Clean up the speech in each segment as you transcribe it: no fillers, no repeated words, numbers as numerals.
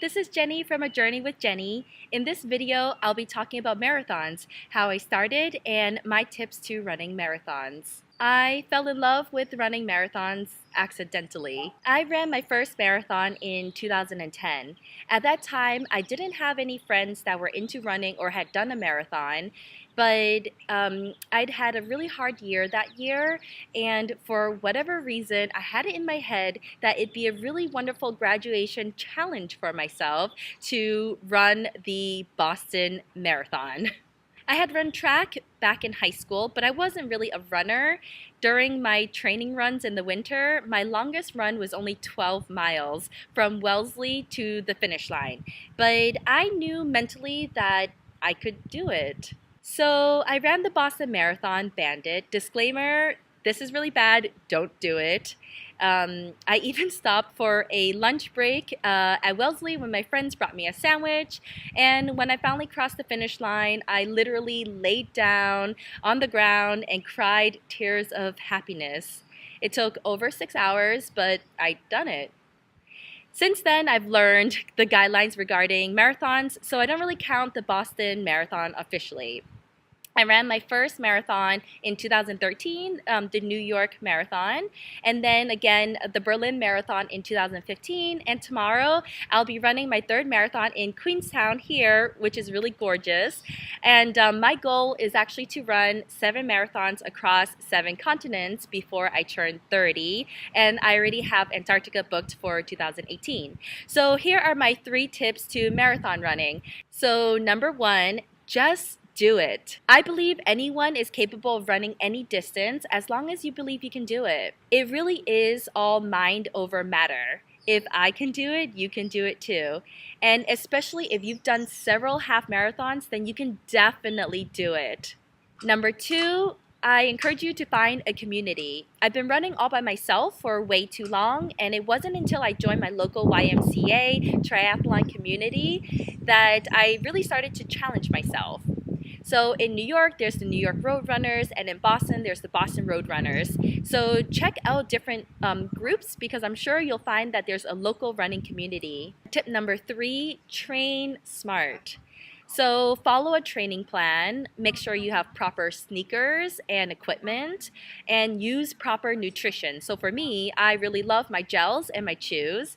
this is Jenny from A Journey with Jenny. In this video, I'll be talking about marathons, how I started, and my tips to running marathons. I fell in love with running marathons accidentally. I ran my first marathon in 2010. At that time, I didn't have any friends that were into running or had done a marathon, but I'd had a really hard year that year, and for whatever reason, I had it in my head that it'd be a really wonderful graduation challenge for myself to run the Boston Marathon. I had run track back in high school, but I wasn't really a runner. During my training runs in the winter, my longest run was only 12 miles from Wellesley to the finish line. But I knew mentally that I could do it. So I ran the Boston Marathon Bandit. Disclaimer, this is really bad, don't do it. I even stopped for a lunch break at Wellesley when my friends brought me a sandwich, and when I finally crossed the finish line, I literally laid down on the ground and cried tears of happiness. It took over 6 hours, but I'd done it. Since then, I've learned the guidelines regarding marathons, so I don't really count the Boston Marathon officially. I ran my first marathon in 2013, the New York Marathon, and then again the Berlin Marathon in 2015, and tomorrow I'll be running my third marathon in Queenstown here, which is really gorgeous. And my goal is actually to run 7 marathons across 7 continents before I turn 30, and I already have Antarctica booked for 2018. So here are my 3 tips to marathon running. So number 1, just do it. I believe anyone is capable of running any distance as long as you believe you can do it. It really is all mind over matter. If I can do it, you can do it too. And especially if you've done several half marathons, then you can definitely do it. Number 2, I encourage you to find a community. I've been running all by myself for way too long, and it wasn't until I joined my local YMCA triathlon community that I really started to challenge myself. So in New York, there's the New York Road Runners, and in Boston, there's the Boston Road Runners. So check out different groups, because I'm sure you'll find that there's a local running community. Tip number 3, train smart. So follow a training plan, make sure you have proper sneakers and equipment, and use proper nutrition. So for me, I really love my gels and my chews.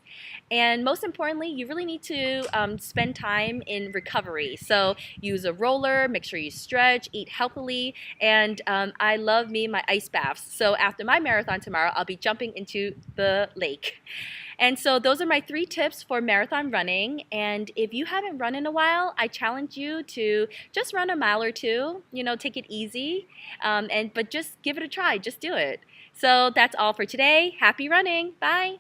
And most importantly, you really need to spend time in recovery. So use a roller, make sure you stretch, eat healthily, and I love my ice baths. So after my marathon tomorrow, I'll be jumping into the lake. And so those are my 3 tips for marathon running. And if you haven't run in a while, I challenge you to just run a mile or 2, take it easy, but just give it a try, just do it. So that's all for today. Happy running, bye.